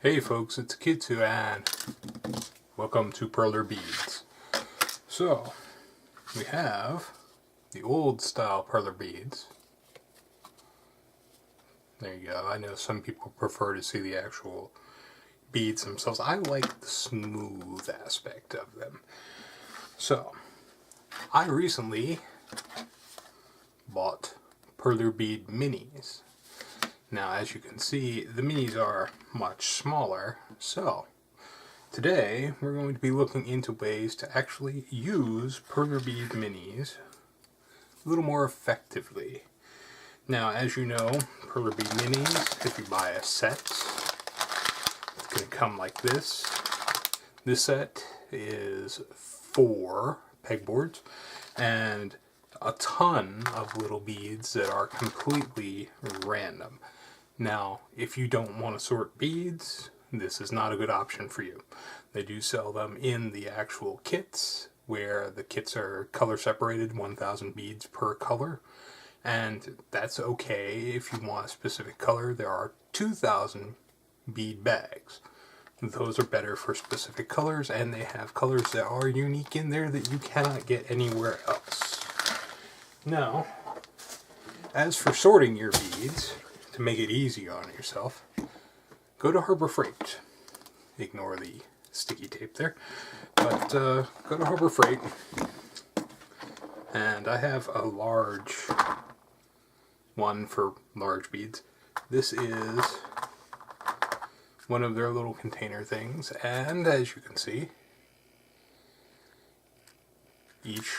Hey folks, it's Kitsu and welcome to Perler Beads. So, we have the old style Perler Beads. There you go. I know some people prefer to see the actual beads themselves. I like the smooth aspect of them. So, I recently bought Perler Bead Minis. Now, as you can see, the minis are much smaller, so today we're going to be looking into ways to actually use Perler Bead Minis a little more effectively. Now, as you know, Perler Bead Minis, if you buy a set, it's going to come like this. This set is 4 pegboards and a ton of little beads that are completely random. Now, if you don't want to sort beads, this is not a good option for you. They do sell them in the actual kits, where the kits are color separated, 1,000 beads per color. And that's okay if you want a specific color. There are 2,000 bead bags. Those are better for specific colors, and they have colors that are unique in there that you cannot get anywhere else. Now, as for sorting your beads, to make it easy on yourself, go to Harbor Freight. Ignore the sticky tape there. But go to Harbor Freight. And I have a large one for large beads. This is one of their little container things. And as you can see, each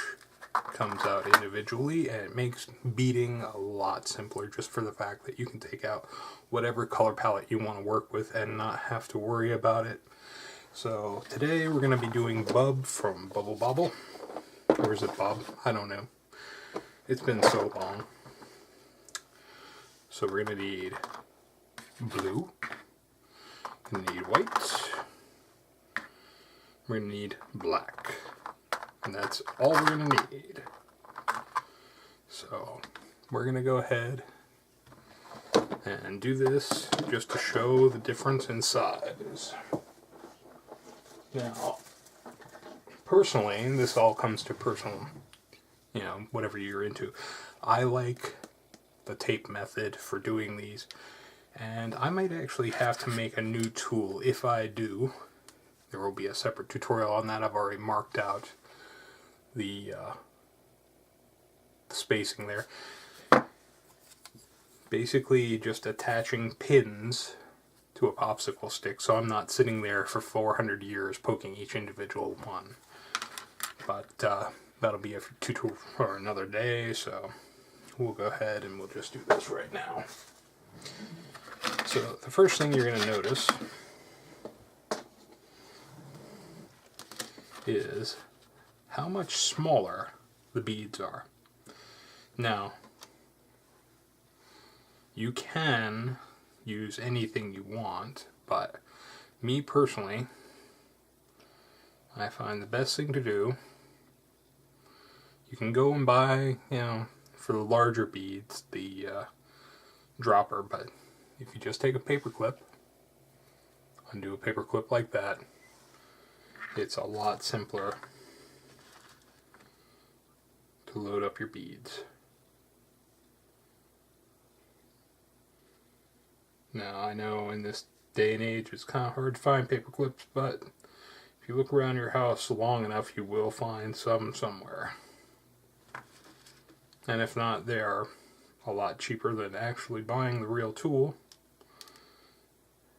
comes out individually, and it makes beading a lot simpler just for the fact that you can take out whatever color palette you want to work with and not have to worry about it. So today we're going to be doing Bub from Bubble Bobble. Or is it Bob? I don't know. It's been so long. So we're going to need blue. We're going to need white. We're going to need black. And that's all we're going to need. So, we're going to go ahead and do this just to show the difference in size. Now, personally, and this all comes to personal, whatever you're into, I like the tape method for doing these. And I might actually have to make a new tool. If I do, there will be a separate tutorial on that. I've already marked out the spacing there. Basically just attaching pins to a popsicle stick, so I'm not sitting there for 400 years poking each individual one. But that'll be a tutorial for another day, so we'll go ahead and we'll just do this right now. So the first thing you're going to notice is how much smaller the beads are. Now, you can use anything you want, but me personally, I find the best thing to do, you can go and buy, for the larger beads, the dropper, but if you just take a paper clip, undo a paper clip like that, it's a lot simpler to load up your beads. Now, I know in this day and age it's kind of hard to find paper clips, but if you look around your house long enough, you will find some somewhere. And if not, they are a lot cheaper than actually buying the real tool.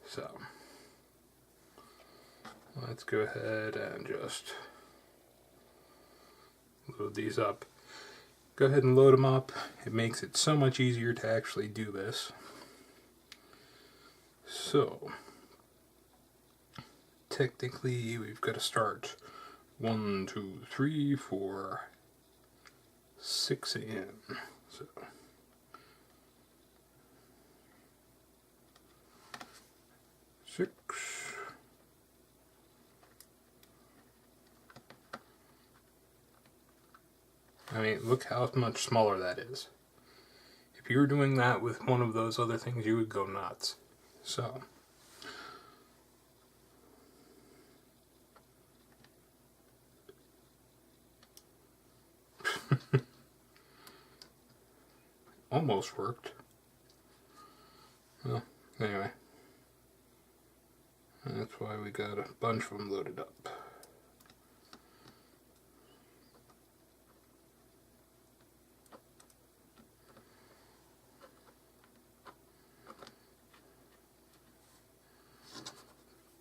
So, let's go ahead and just load these up. Go ahead and load them up. It makes it so much easier to actually do this. So, technically we've got to start 1, 2, 3, 4, 6 in. So, six. I mean, look how much smaller that is. If you were doing that with one of those other things, you would go nuts. So, almost worked. Well, anyway. That's why we got a bunch of them loaded up.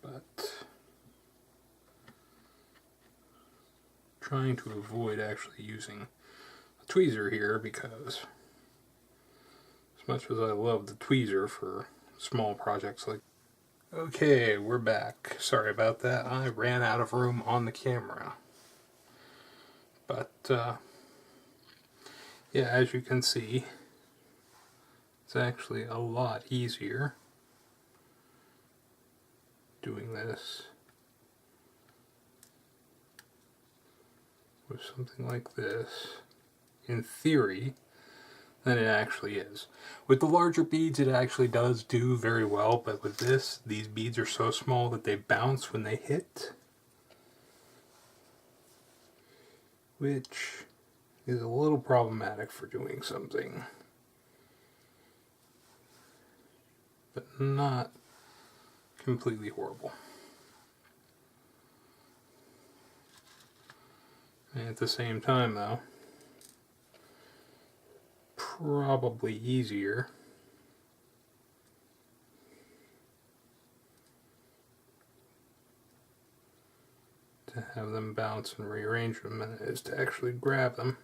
But trying to avoid actually using a tweezer here, because as much as I love the tweezer for small projects like... Okay, we're back. Sorry about that. I ran out of room on the camera. But, yeah, as you can see, it's actually a lot easier doing this with something like this, in theory, than it actually is. With the larger beads, it actually does do very well, but with this, these beads are so small that they bounce when they hit, which is a little problematic for doing something, but not completely horrible. And at the same time, though, probably easier to have them bounce and rearrange them than it is to actually grab them.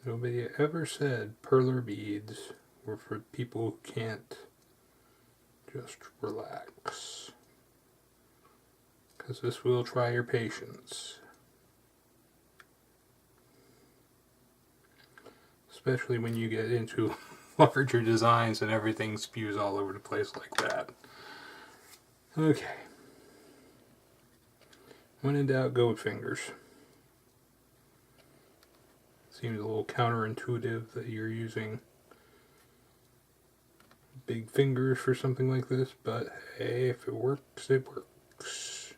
Nobody ever said Perler beads were for people who can't just relax, because this will try your patience, especially when you get into larger designs and everything spews all over the place like that. Okay, when in doubt, go with fingers. Seems a little counterintuitive that you're using big fingers for something like this, but hey, if it works, it works.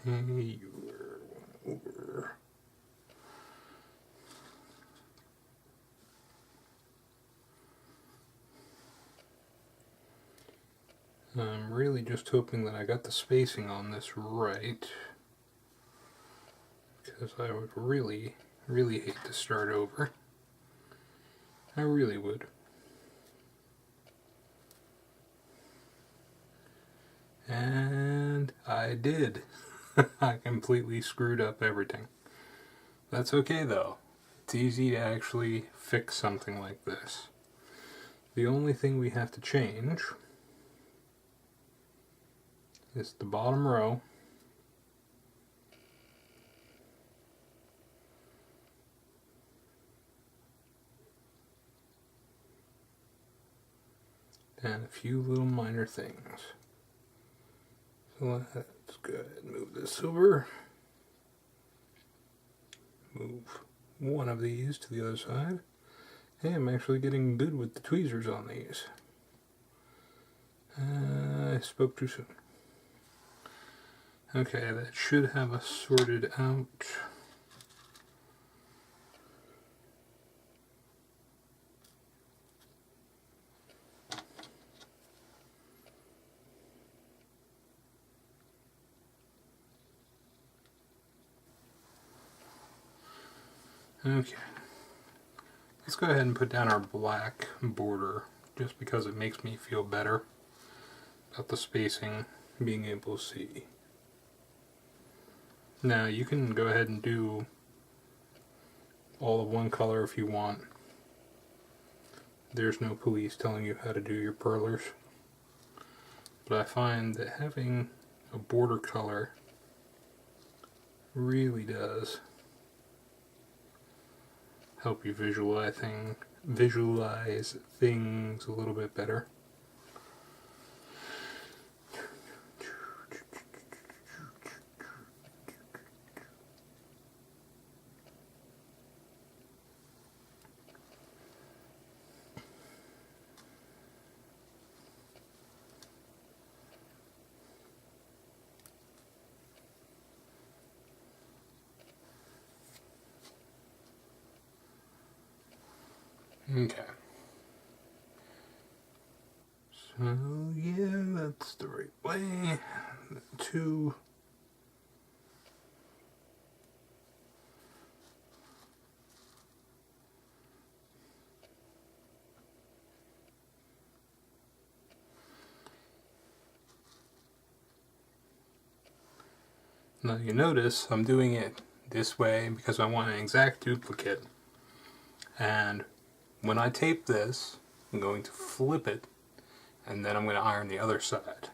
Okay, you're over. I'm really just hoping that I got the spacing on this right, because I would really hate to start over. I really would. And I did. I completely screwed up everything. That's okay though. It's easy to actually fix something like this. The only thing we have to change is the bottom row, and a few little minor things. So let's go ahead and move this over. Move one of these to the other side. Hey, I'm actually getting good with the tweezers on these. I spoke too soon. Okay, that should have us sorted out. Okay, let's go ahead and put down our black border, just because it makes me feel better about the spacing, being able to see. Now you can go ahead and do all of one color if you want. There's no police telling you how to do your perlers. But I find that having a border color really does help you visualize things a little bit better. Okay. So yeah, that's the right way. 2. Now you notice I'm doing it this way because I want an exact duplicate. And when I tape this, I'm going to flip it and then I'm going to iron the other side.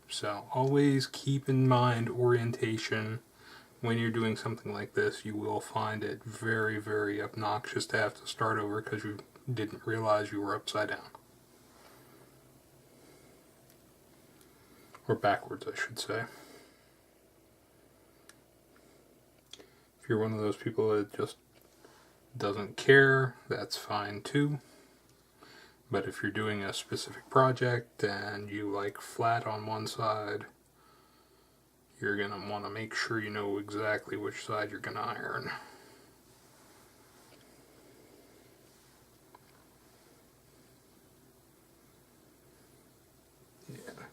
So always keep in mind orientation. When you're doing something like this, you will find it very, very obnoxious to have to start over because you didn't realize you were upside down. Or backwards, I should say. If you're one of those people that just doesn't care, that's fine too. But if you're doing a specific project and you like flat on one side, you're going to want to make sure you know exactly which side you're going to iron. Yeah.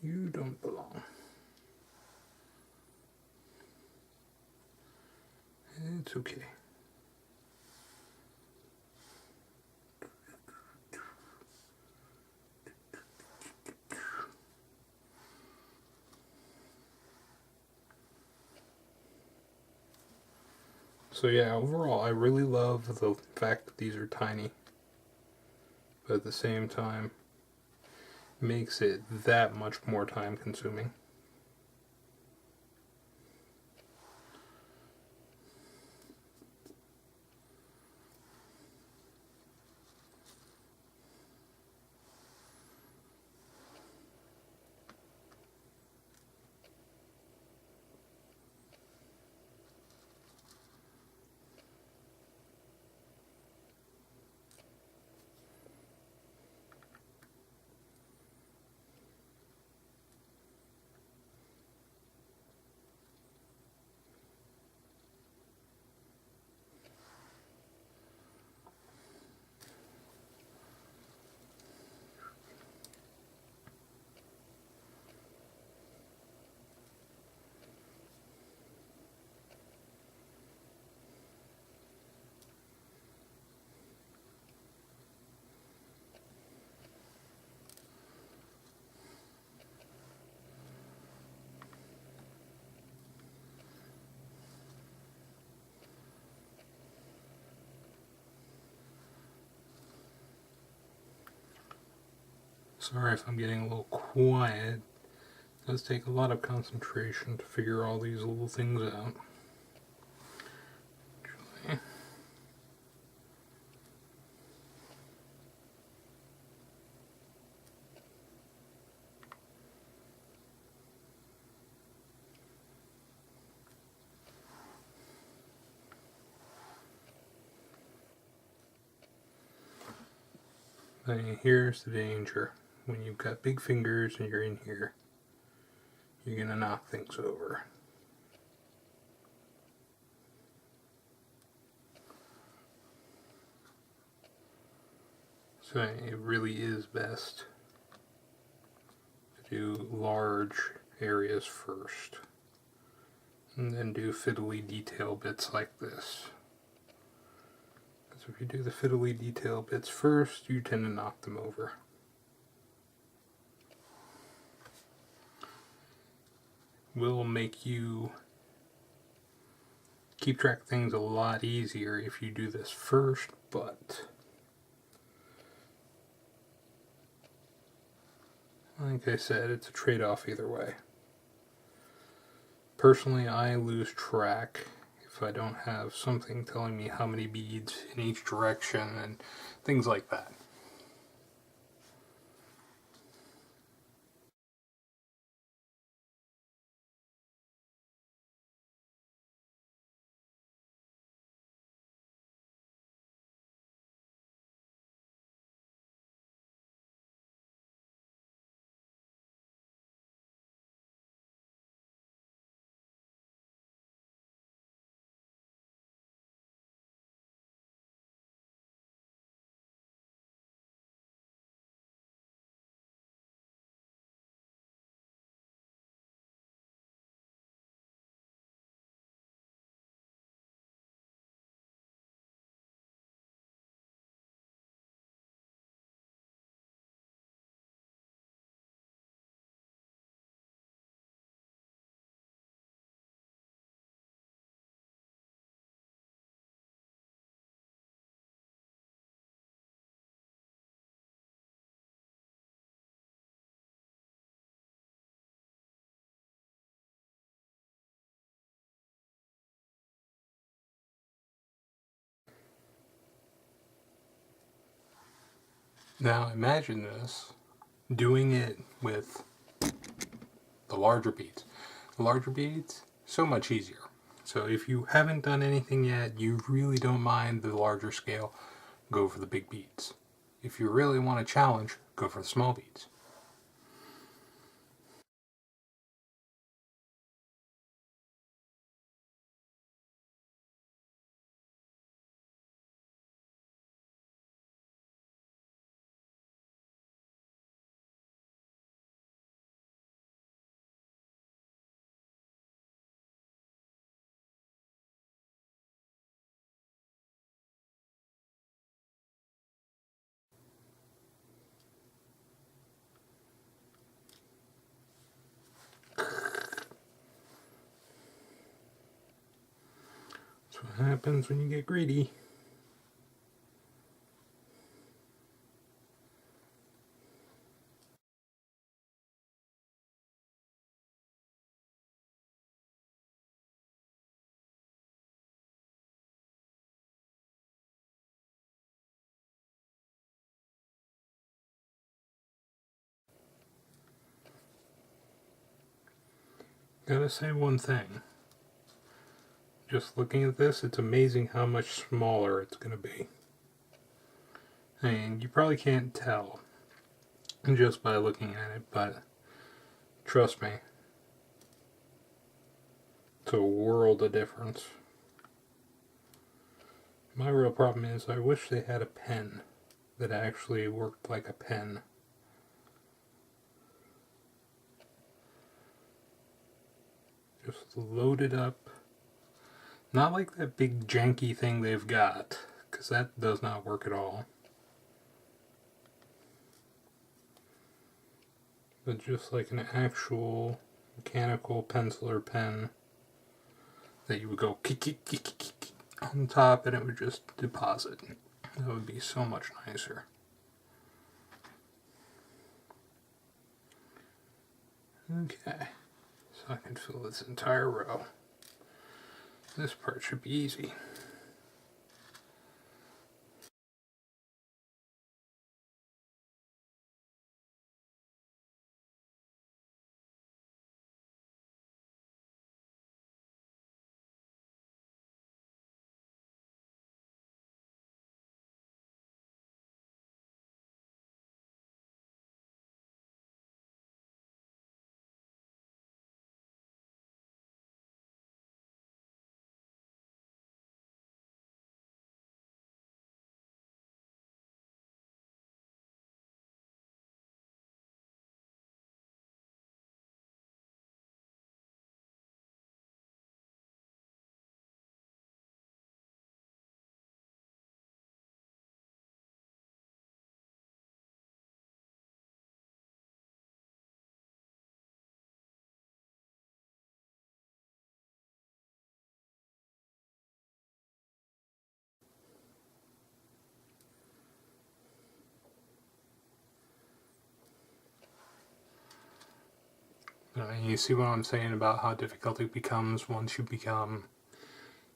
You don't belong. It's okay. So yeah, overall I really love the fact that these are tiny, but at the same time makes it that much more time consuming. Sorry if I'm getting a little quiet. It does take a lot of concentration to figure all these little things out. Here's the danger. When you've got big fingers and you're in here, you're going to knock things over. So it really is best to do large areas first, and then do fiddly detail bits like this. So if you do the fiddly detail bits first, you tend to knock them over. Will make you keep track of things a lot easier if you do this first, but like I said, it's a trade-off either way. Personally, I lose track if I don't have something telling me how many beads in each direction and things like that. Now imagine this, doing it with the larger beads. The larger beads, so much easier. So if you haven't done anything yet, you really don't mind the larger scale, go for the big beads. If you really want a challenge, go for the small beads. That's what happens when you get greedy. Gotta say one thing. Just looking at this, it's amazing how much smaller it's gonna be. I mean, you probably can't tell just by looking at it, but trust me, it's a world of difference. My real problem is I wish they had a pen that actually worked like a pen. Just load it up. Not like that big janky thing they've got, because that does not work at all. But just like an actual mechanical penciler pen that you would go kick on top and it would just deposit. That would be so much nicer. Okay, so I can fill this entire row. This part should be easy. You see what I'm saying about how difficult it becomes once you become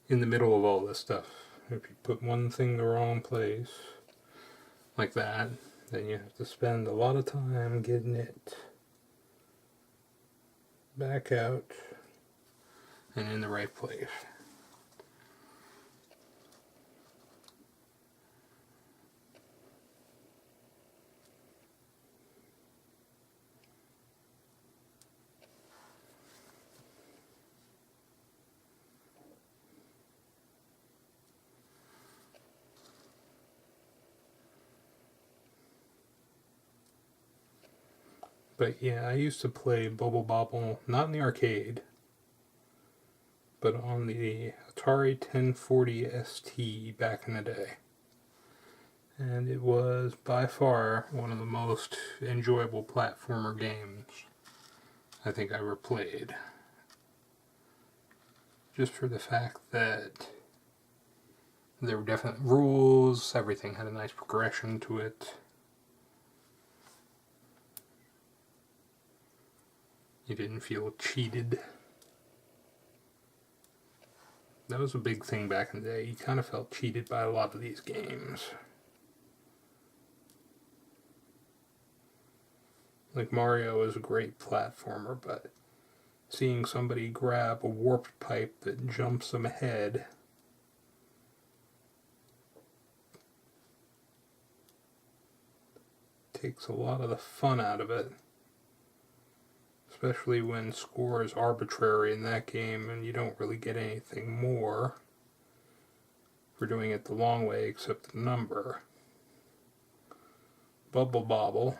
in the middle of all this stuff. If you put one thing the wrong place, like that, then you have to spend a lot of time getting it back out and in the right place. But yeah, I used to play Bubble Bobble, not in the arcade, but on the Atari 1040 ST back in the day. And it was by far one of the most enjoyable platformer games I think I ever played. Just for the fact that there were definite rules, everything had a nice progression to it. You didn't feel cheated. That was a big thing back in the day. You kind of felt cheated by a lot of these games. Like, Mario is a great platformer, but seeing somebody grab a warped pipe that jumps them ahead takes a lot of the fun out of it. Especially when score is arbitrary in that game and you don't really get anything more for doing it the long way except the number. Bubble Bobble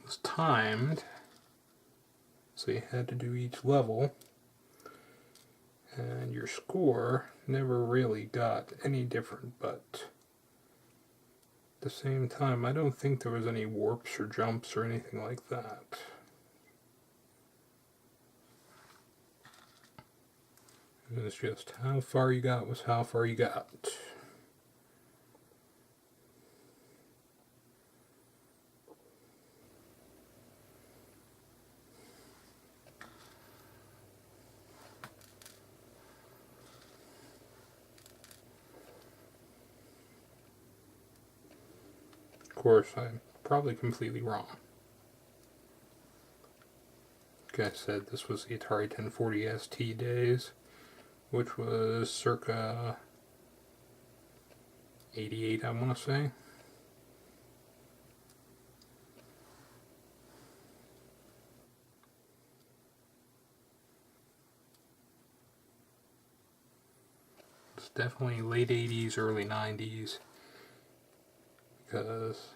was timed, so you had to do each level, and your score never really got any different, but at the same time, I don't think there was any warps or jumps or anything like that. It was just how far you got was how far you got. Of course, I'm probably completely wrong. Like I said, this was the Atari 1040 ST days, which was circa 88, I want to say. It's definitely late 80s, early 90s, because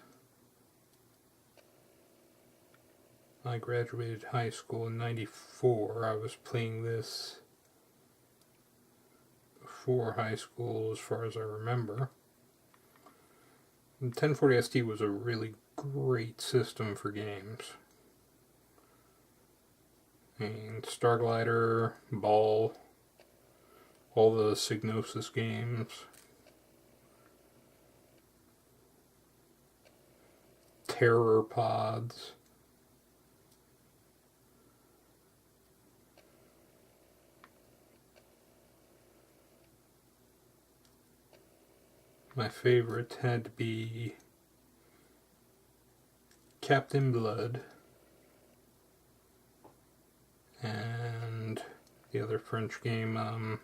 I graduated high school in 94. I was playing this before high school as far as I remember. The 1040 ST was a really great system for games. I mean, Starglider, Ball, all the Psygnosis games, Terror Pods. My favorite had to be Captain Blood and the other French game,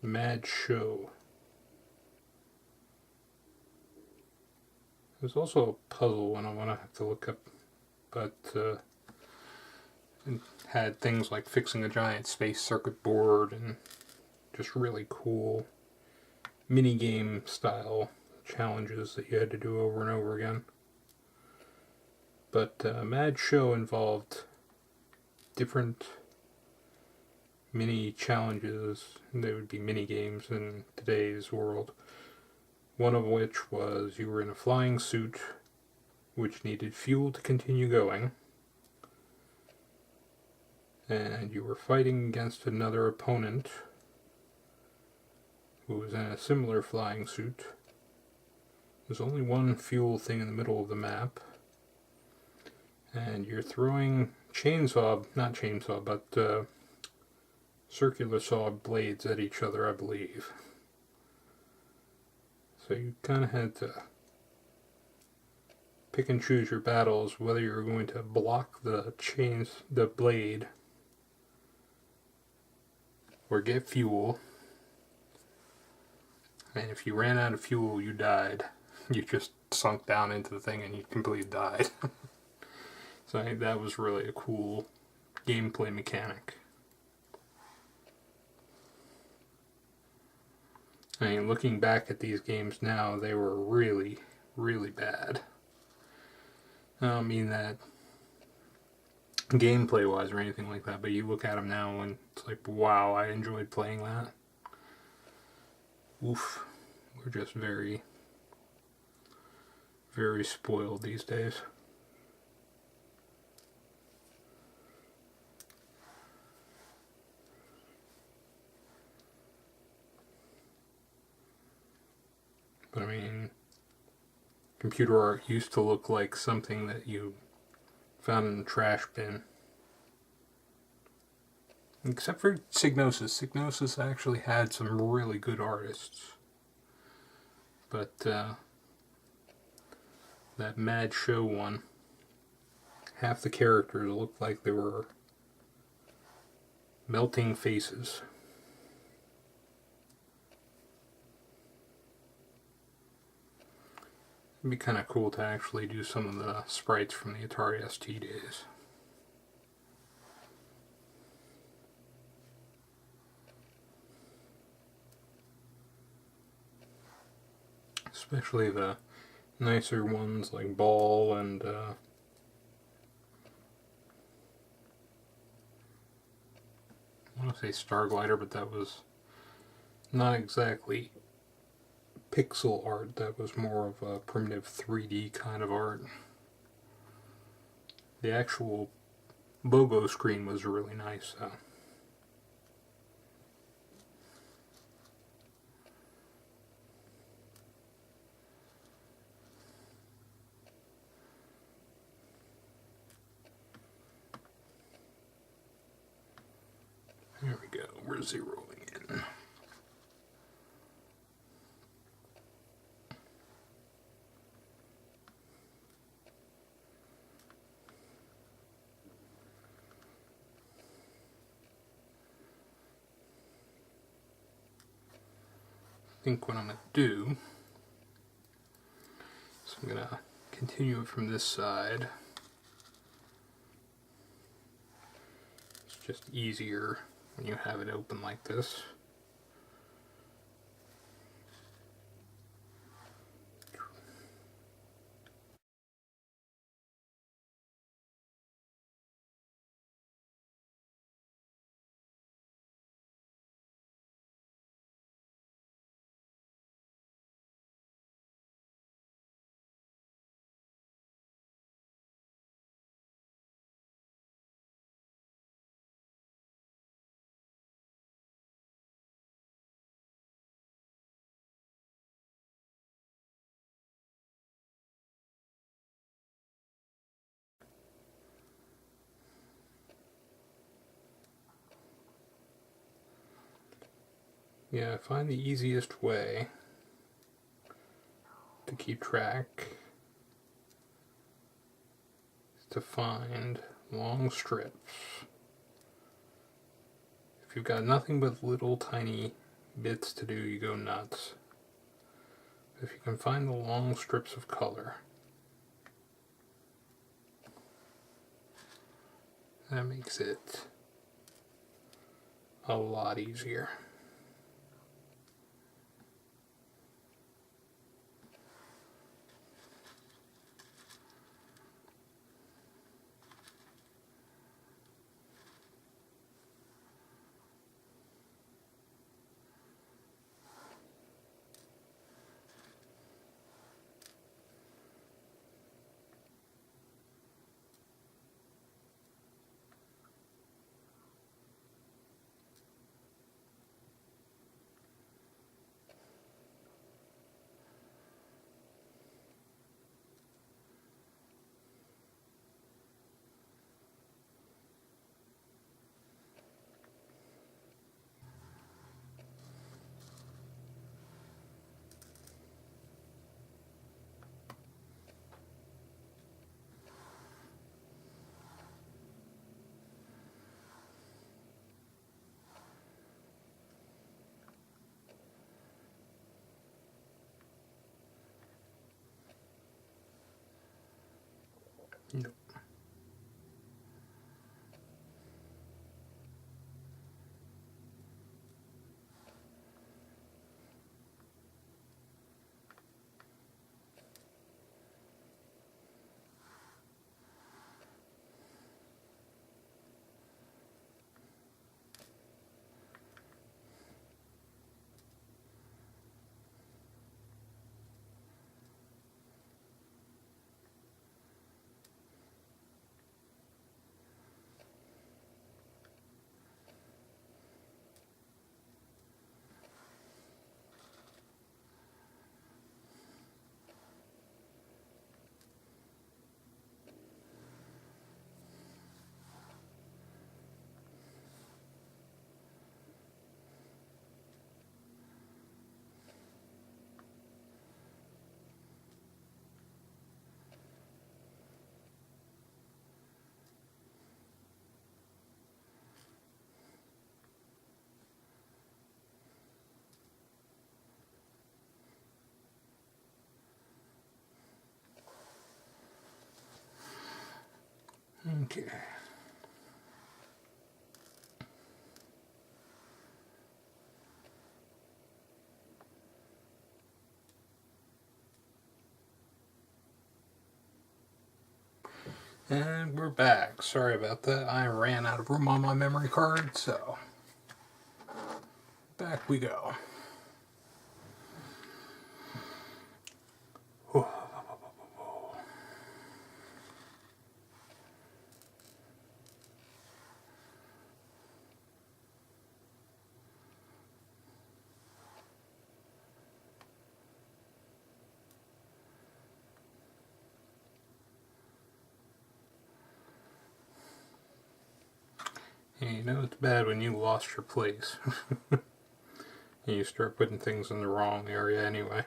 Mad Show. There's also a puzzle one I want to have to look up, but it had things like fixing a giant space circuit board and just really cool mini-game style challenges that you had to do over and over again. But Mad Show involved different mini challenges. They would be mini games in today's world. One of which was you were in a flying suit which needed fuel to continue going, and you were fighting against another opponent who was in a similar flying suit. There's only one fuel thing in the middle of the map, and you're throwing circular saw blades at each other, I believe. So you kind of had to pick and choose your battles, whether you were going to block the blade, or get fuel. And if you ran out of fuel, you died. You just sunk down into the thing and you completely died. So I think that was really a cool gameplay mechanic. I mean, looking back at these games now, they were really, really bad. I don't mean that gameplay-wise or anything like that, but you look at them now and it's like, wow, I enjoyed playing that. Oof. We're just very, very spoiled these days. But I mean, computer art used to look like something that you found in a trash bin. Except for Psygnosis. Psygnosis actually had some really good artists. But that Mad Show one, half the characters looked like they were melting faces. It'd be kind of cool to actually do some of the sprites from the Atari ST days. Especially the nicer ones like Ball and I want to say Starglider, but that was not exactly pixel art. That was more of a primitive 3D kind of art. The actual logo screen was really nice though. There we go, we're zeroing in. I think what I'm going to do is I'm going to continue it from this side. It's just easier when you have it open like this. Yeah, I find the easiest way to keep track is to find long strips. If you've got nothing but little tiny bits to do, you go nuts. If you can find the long strips of color, that makes it a lot easier. Nope. Okay. And we're back. Sorry about that. I ran out of room on my memory card, so back we go. And you know it's bad when you lost your place. And you start putting things in the wrong area anyway.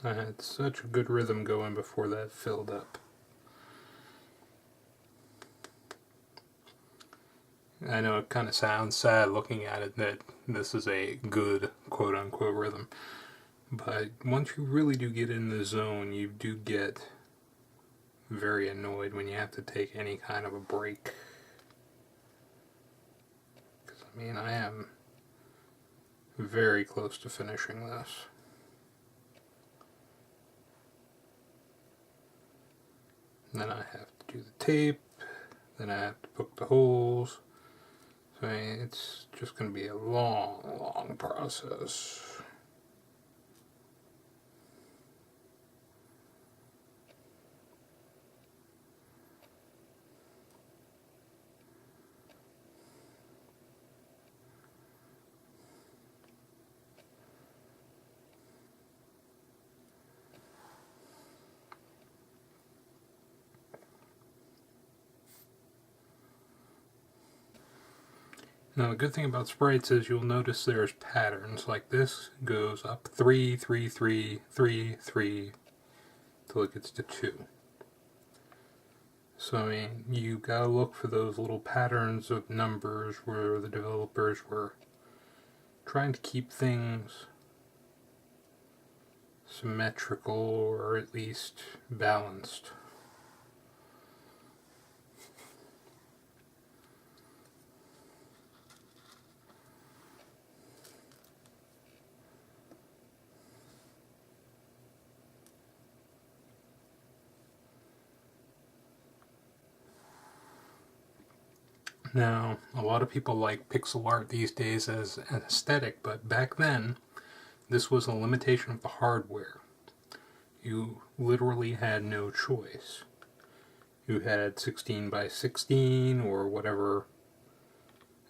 I had such a good rhythm going before that filled up. I know it kind of sounds sad looking at it that this is a good quote-unquote rhythm. But once you really do get in the zone, you do get very annoyed when you have to take any kind of a break. Because, I mean, I am very close to finishing this. And then I have to do the tape, then I have to poke the holes. So, I mean, it's just going to be a long, long process. Now the good thing about sprites is you'll notice there's patterns, like this goes up 3, 3, 3, 3, 3, till it gets to 2. So I mean, you gotta look for those little patterns of numbers where the developers were trying to keep things symmetrical or at least balanced. Now, a lot of people like pixel art these days as an aesthetic, but back then, this was a limitation of the hardware. You literally had no choice. You had 16 by 16 or whatever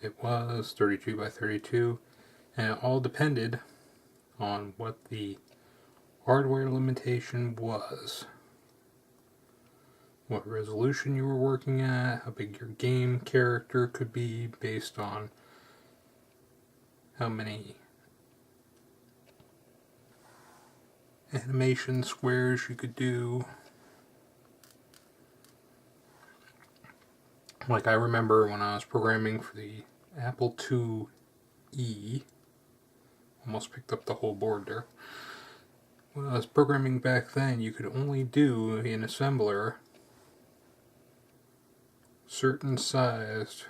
it was, 32 by 32, and it all depended on what the hardware limitation was. What resolution you were working at, how big your game character could be based on how many animation squares you could do. Like I remember when I was programming for the Apple IIe, almost picked up the whole board there. When I was programming back then, you could only do in assembler certain sized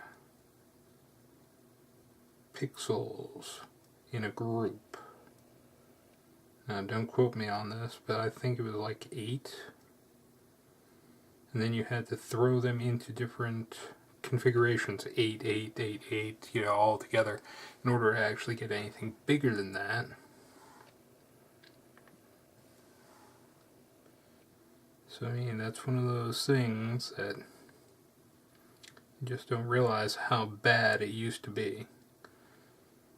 pixels in a group. Now don't quote me on this, but I think it was like 8. And then you had to throw them into different configurations, 8, 8, 8, 8, you know, all together, in order to actually get anything bigger than that. So I mean, that's one of those things that you just don't realize how bad it used to be.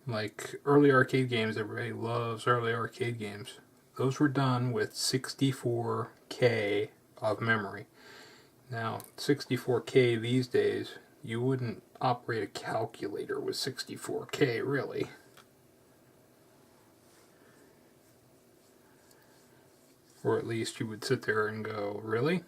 Like early arcade games, everybody loves early arcade games. Those were done with 64K of memory. Now, 64K these days, you wouldn't operate a calculator with 64K, really. Or at least you would sit there and go, really?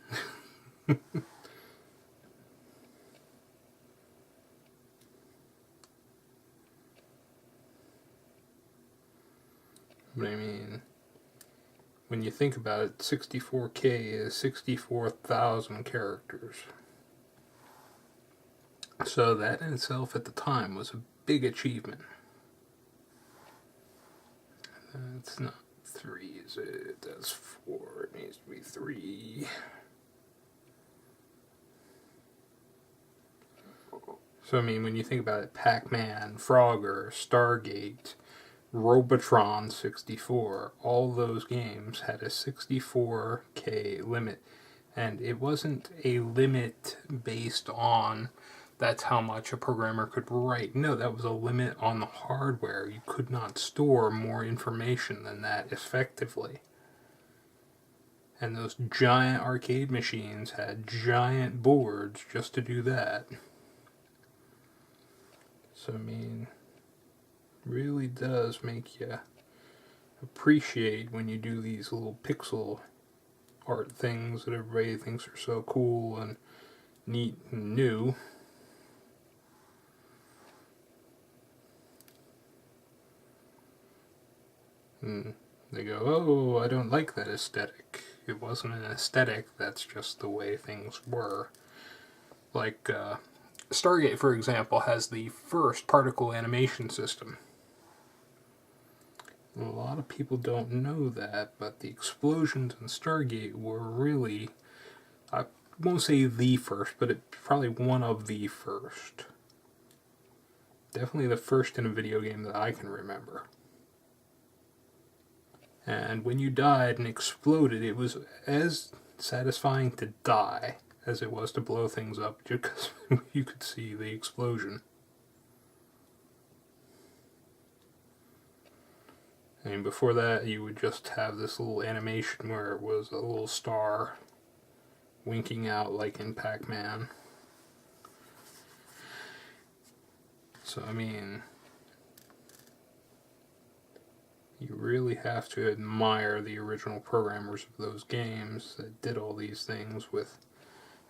But I mean, when you think about it, 64K is 64,000 characters. So that in itself at the time was a big achievement. That's not 3, is it? That's 4. It needs to be 3. So, I mean, when you think about it, Pac-Man, Frogger, Stargate, Robotron 64, all those games had a 64K limit. And it wasn't a limit based on that's how much a programmer could write. No, that was a limit on the hardware. You could not store more information than that effectively. And those giant arcade machines had giant boards just to do that. So, I mean, really does make you appreciate when you do these little pixel art things that everybody thinks are so cool and neat and new. And they go, oh, I don't like that aesthetic. It wasn't an aesthetic, that's just the way things were. Like, Stargate, for example, has the first particle animation system. A lot of people don't know that, but the explosions in Stargate were really, I won't say the first, but it's probably one of the first. Definitely the first in a video game that I can remember. And when you died and exploded, it was as satisfying to die as it was to blow things up, just because you could see the explosion. I mean, before that, you would just have this little animation where it was a little star winking out like in Pac-Man. So, I mean, you really have to admire the original programmers of those games that did all these things with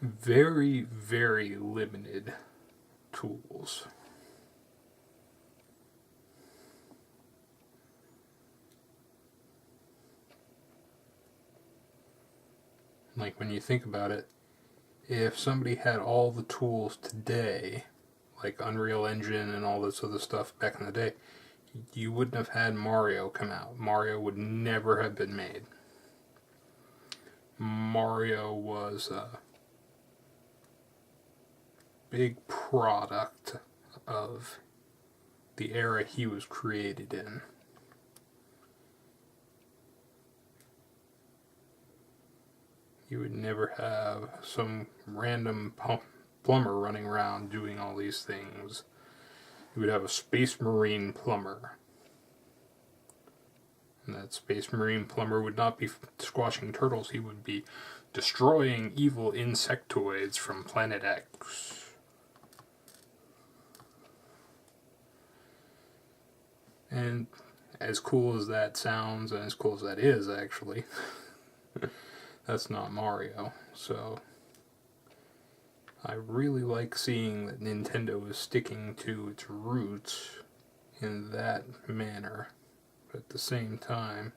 very, very limited tools. Like, when you think about it, if somebody had all the tools today, like Unreal Engine and all this other stuff back in the day, you wouldn't have had Mario come out. Mario would never have been made. Mario was a big product of the era he was created in. You would never have some random plumber running around doing all these things. You would have a Space Marine plumber. And that Space Marine plumber would not be squashing turtles, he would be destroying evil insectoids from Planet X. And as cool as that sounds, and as cool as that is, actually, that's not Mario. So I really like seeing that Nintendo is sticking to its roots in that manner. But at the same time,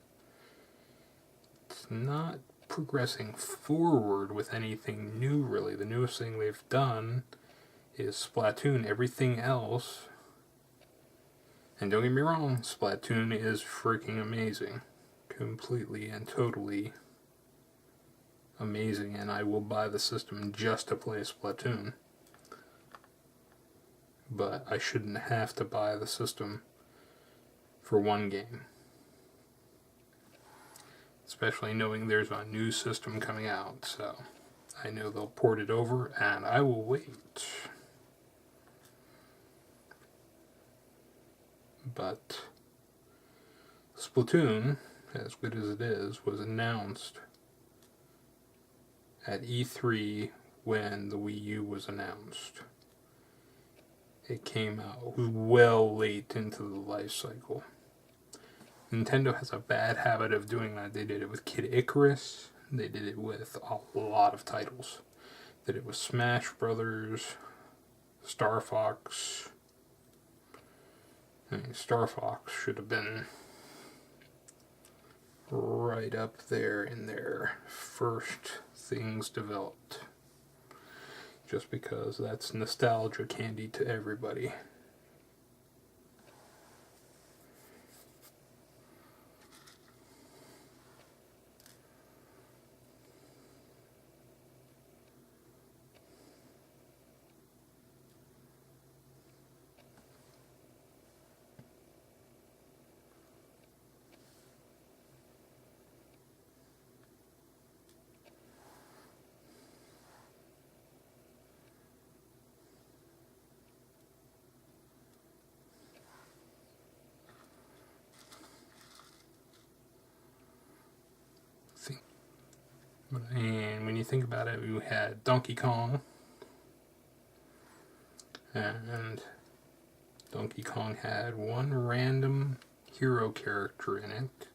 it's not progressing forward with anything new, really. The newest thing they've done is Splatoon. Everything else, and don't get me wrong, Splatoon is freaking amazing. Completely and totally amazing, and I will buy the system just to play Splatoon. But I shouldn't have to buy the system for one game. Especially knowing there's a new system coming out, so I know they'll port it over, and I will wait. But Splatoon, as good as it is, was announced at E3 when the Wii U was announced. It came out well late into the life cycle. Nintendo has a bad habit of doing that. They did it with Kid Icarus. They did it with a lot of titles. They did it with Smash Brothers, Star Fox. I mean, Star Fox should have been right up there in their first things developed. Just because that's nostalgia candy to everybody. And when you think about it, we had Donkey Kong, and Donkey Kong had one random hero character in it.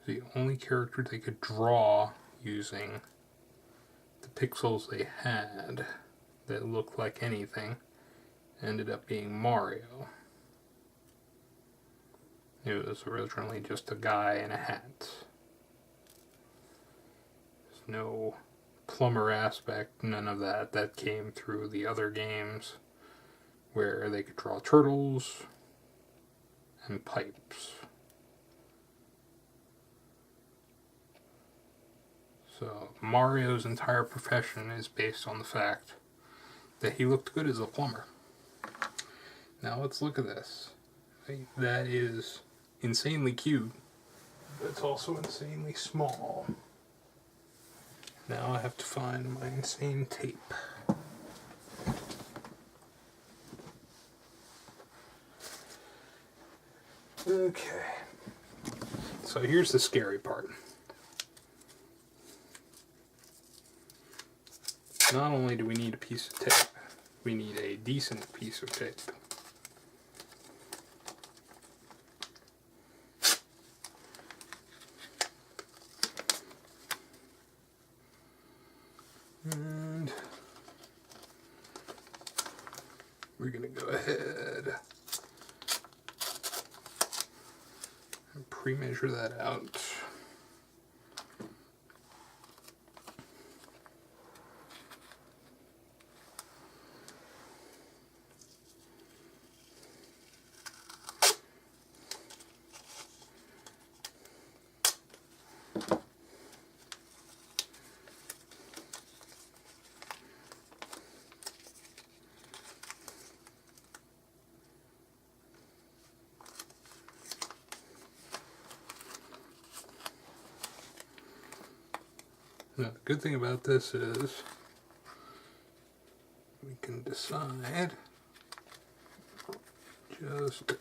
The only character they could draw using the pixels they had that looked like anything ended up being Mario. It was originally just a guy in a hat. No plumber aspect, none of that. That came through the other games where they could draw turtles and pipes. So Mario's entire profession is based on the fact that he looked good as a plumber. Now let's look at this. That is insanely cute, but it's also insanely small. Now I have to find my insane tape. Okay. So here's the scary part. Not only do we need a piece of tape, we need a decent piece of tape. And we're going to go ahead and pre-measure that out. Now, the good thing about this is we can decide just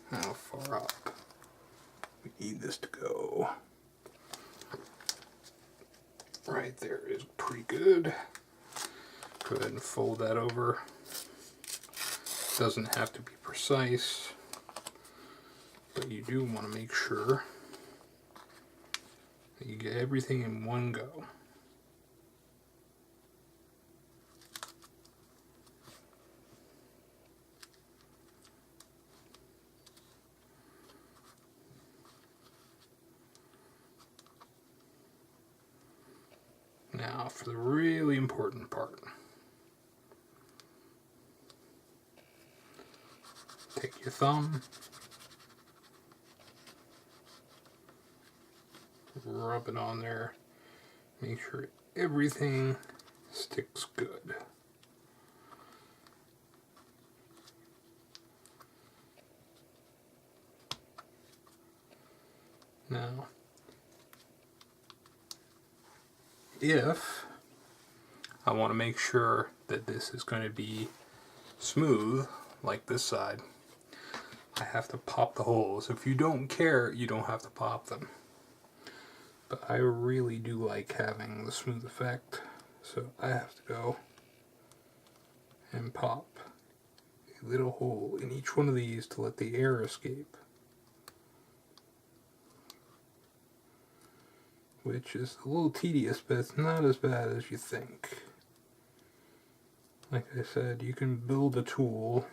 how far up we need this to go. Right there is pretty good. Go ahead and fold that over. Doesn't have to be precise, but you do want to make sure that you get everything in one go. Now for the really important part. Take your thumb, rub it on there, make sure everything sticks good. Now, if I want to make sure that this is going to be smooth, like this side, I have to pop the holes. If you don't care, you don't have to pop them. But I really do like having the smooth effect, so I have to go and pop a little hole in each one of these to let the air escape. Which is a little tedious, but it's not as bad as you think. Like I said, you can build a tool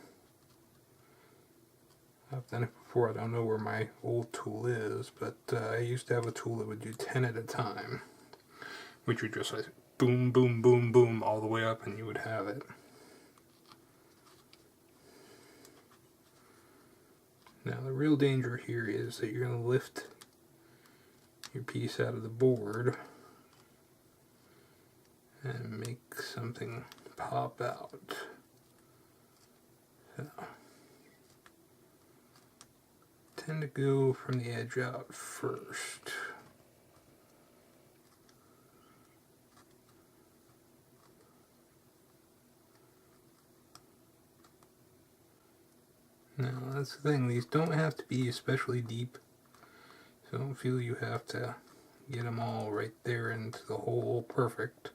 I've done it before. I don't know where my old tool is, but I used to have a tool that would do 10 at a time, which would just like boom, boom, boom, boom all the way up, and you would have it. Now the real danger here is that you're going to lift your piece out of the board and make something pop out. So, tend to go from the edge out first. Now that's the thing, these don't have to be especially deep, so don't feel you have to get them all right there into the hole perfect.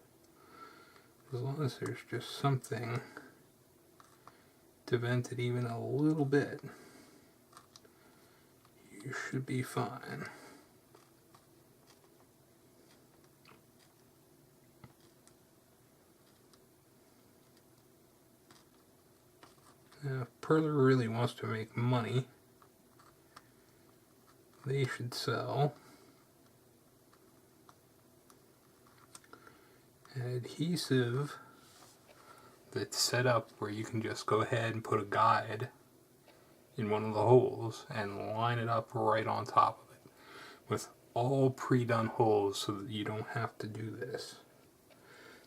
As long as there's just something to vent it even a little bit, you should be fine. Now, if Perler really wants to make money, they should sell an adhesive that's set up where you can just go ahead and put a guide in one of the holes and line it up right on top of it with all pre-done holes so that you don't have to do this.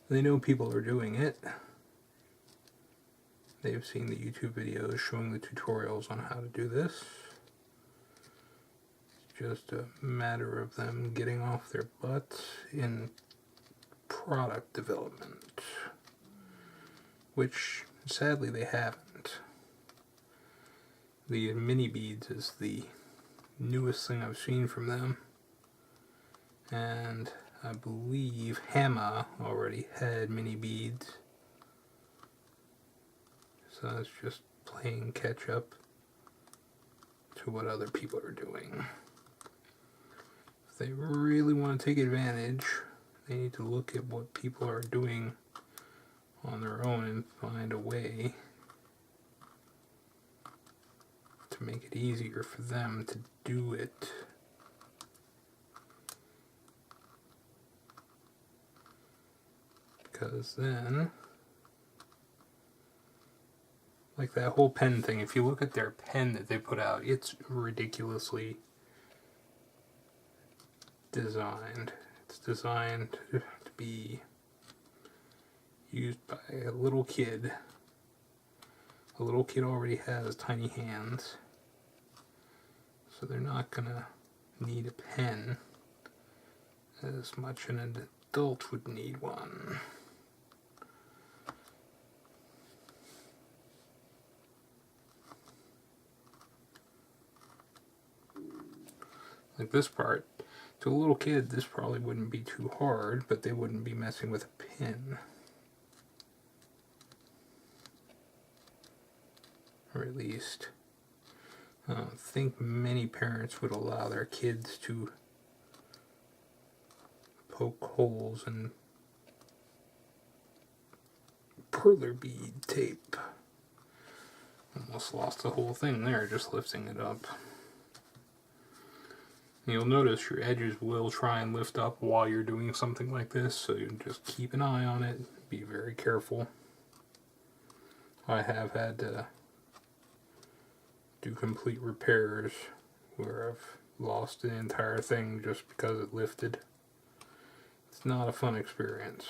They know people are doing it. They've seen the YouTube videos showing the tutorials on how to do this. It's just a matter of them getting off their butts in product development, which sadly they haven't. The mini beads is the newest thing I've seen from them, and I believe Hammer already had mini beads. So it's just playing catch up to what other people are doing. If they really want to take advantage, they need to look at what people are doing on their own and find a way to make it easier for them to do it. Because then, like that whole pen thing, if you look at their pen that they put out, it's ridiculously designed. It's designed to be used by a little kid. A little kid already has tiny hands, so they're not gonna need a pen as much as an adult would need one. Like this part, to a little kid this probably wouldn't be too hard, but they wouldn't be messing with a pin. Or at least, I don't think many parents would allow their kids to poke holes in Perler bead tape. Almost lost the whole thing there just lifting it up. You'll notice your edges will try and lift up while you're doing something like this, so you just keep an eye on it. Be very careful. I have had to do complete repairs where I've lost the entire thing just because it lifted. It's not a fun experience.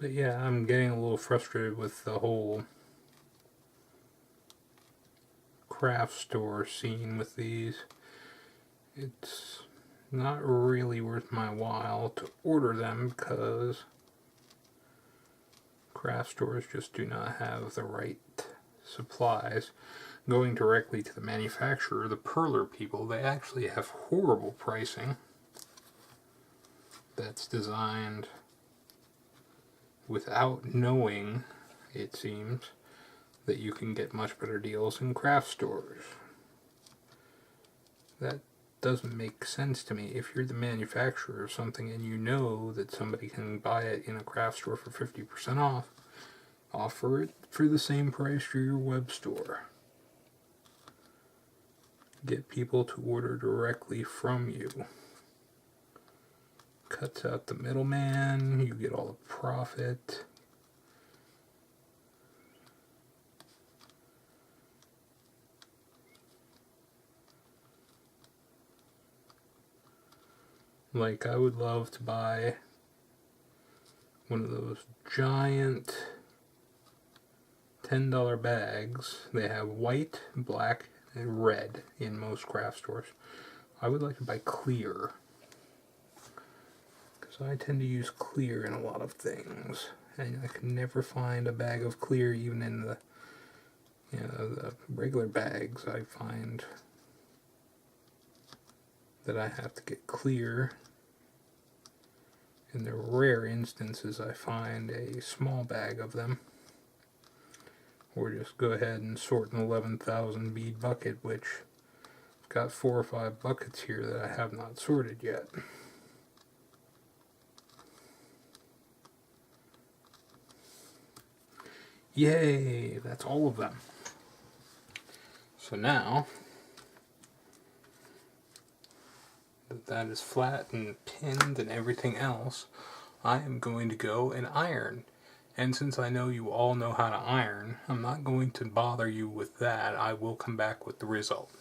But yeah, I'm getting a little frustrated with the whole craft store scene with these. It's not really worth my while to order them because craft stores just do not have the right supplies. going directly to the manufacturer, the Perler people, they actually have horrible pricing that's designed without knowing, it seems, that you can get much better deals in craft stores. That doesn't make sense to me. If you're the manufacturer of something and you know that somebody can buy it in a craft store for 50% off, offer it for the same price to your web store. Get people to order directly from you. Cuts out the middleman, you get all the profit. Like, I would love to buy one of those giant $10 bags. They have white, black, and red in most craft stores. I would like to buy clear, because I tend to use clear in a lot of things, and I can never find a bag of clear even in the, the regular bags. I find that I have to get clear. In the rare instances I find a small bag of them, or just go ahead and sort an 11,000 bead bucket, which I've got 4 or 5 buckets here that I have not sorted yet. Yay, that's all of them. So now that is flat and pinned and everything else, I am going to go and iron. And since I know you all know how to iron, I'm not going to bother you with that. I will come back with the result.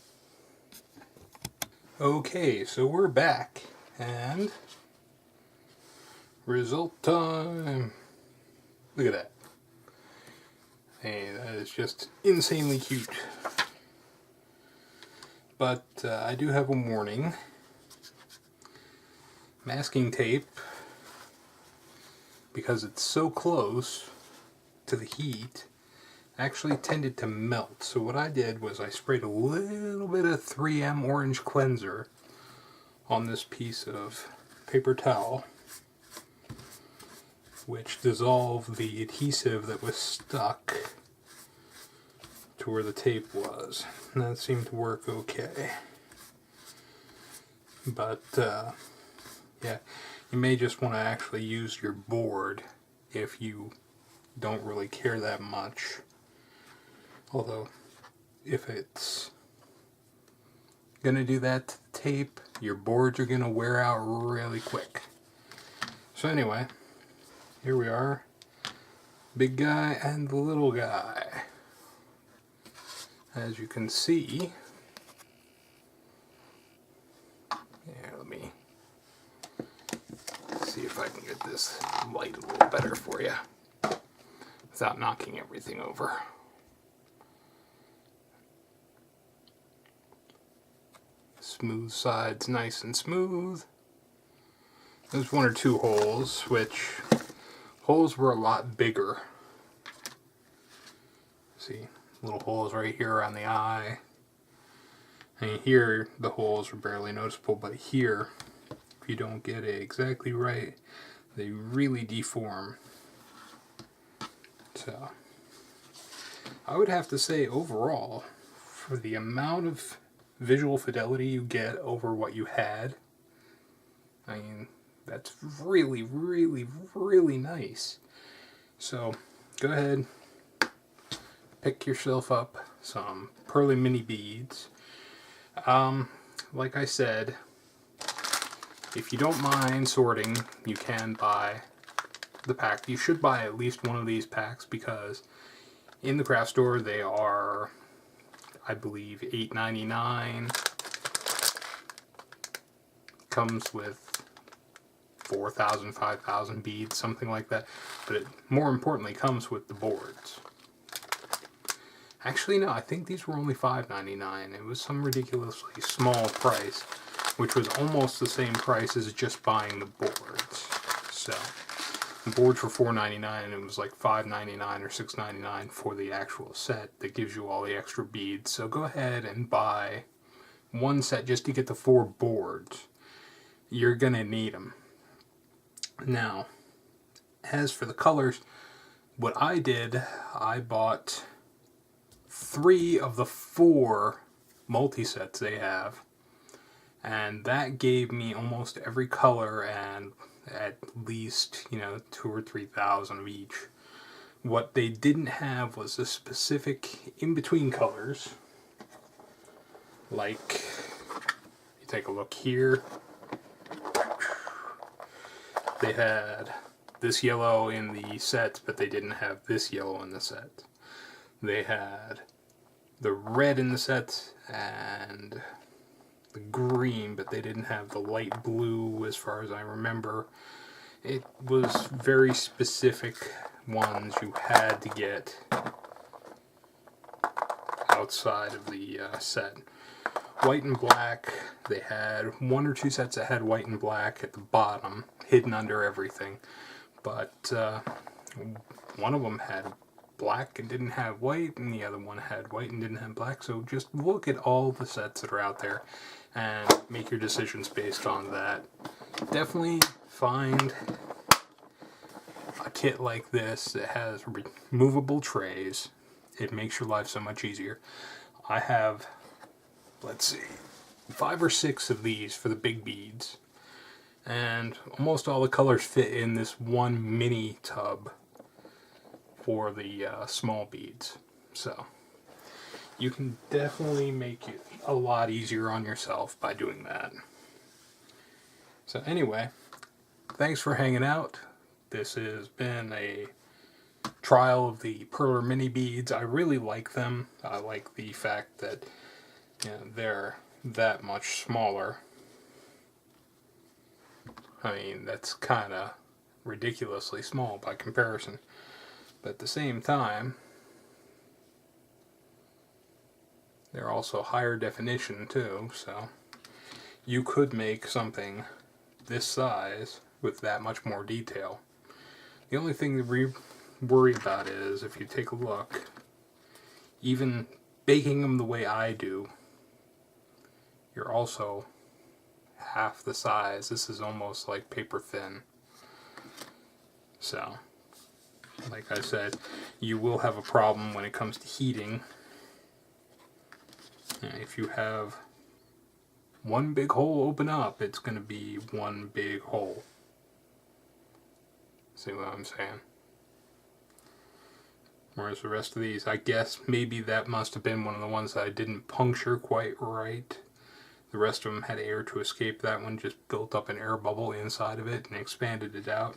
Okay, so we're back, and result time. Look at that. Hey, that is just insanely cute. But I do have a warning. Masking tape, because it's so close to the heat, actually tended to melt. So what I did was I sprayed a little bit of 3M orange cleanser on this piece of paper towel, which dissolved the adhesive that was stuck to where the tape was. And that seemed to work okay. But yeah, you may just want to actually use your board if you don't really care that much. Although, if it's going to do that to the tape, your boards are going to wear out really quick. So anyway, here we are. Big guy and the little guy. As you can see, here, let me see if I can get this light a little better for you without knocking everything over. Smooth sides, nice and smooth. There's 1 or 2 holes, which holes were a lot bigger. See, little holes right here around the eye. And here the holes are barely noticeable, but here, if you don't get it exactly right, they really deform. So, I would have to say overall, for the amount of visual fidelity you get over what you had, I mean, that's really, really, really nice. So, go ahead, pick yourself up some Perler Mini Beads. Like I said, if you don't mind sorting, you can buy the pack. You should buy at least one of these packs, because in the craft store they are, I believe, $8.99. Comes with 4,000, 5,000 beads, something like that. But it more importantly comes with the boards. Actually, no, I think these were only $5.99. It was some ridiculously small price, which was almost the same price as just buying the boards. So, The boards were $4.99 and it was like $5.99 or $6.99 for the actual set that gives you all the extra beads. So go ahead and buy one set just to get the 4 boards. You're going to need them. Now, as for the colors, what I did, I bought 3 of the 4 multi-sets they have, and that gave me almost every color and at least, 2,000 or 3,000 of each. What they didn't have was the specific in-between colors, like, you take a look here, they had this yellow in the set, but they didn't have this yellow in the set. They had the red in the set and the green, but they didn't have the light blue as far as I remember. It was very specific ones you had to get outside of the set. White and black, they had 1 or 2 sets that had white and black at the bottom, hidden under everything. But one of them had black and didn't have white, and the other one had white and didn't have black. So just look at all the sets that are out there and make your decisions based on that. Definitely find a kit like this that has removable trays. It makes your life so much easier. I have, let's see, 5 or 6 of these for the big beads, and almost all the colors fit in this one mini tub for the small beads. So you can definitely make it a lot easier on yourself by doing that. So anyway, thanks for hanging out. This has been a trial of the Perler Mini Beads. I really like them. I like the fact that they're that much smaller. I mean, that's kind of ridiculously small by comparison. But at the same time, they're also higher definition too, so you could make something this size with that much more detail. The only thing to worry about is, if you take a look, even baking them the way I do, you're also half the size. This is almost like paper thin. So, like I said, you will have a problem when it comes to heating. If you have one big hole open up, it's going to be one big hole. See what I'm saying? Whereas the rest of these, I guess maybe that must have been one of the ones that I didn't puncture quite right. The rest of them had air to escape. That one just built up an air bubble inside of it and expanded it out.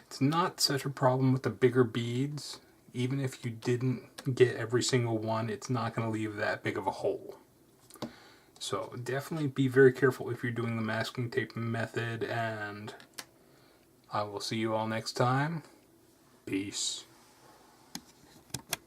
It's not such a problem with the bigger beads. Even if you didn't get every single one, it's not going to leave that big of a hole. So definitely be very careful if you're doing the masking tape method, and I will see you all next time. Peace.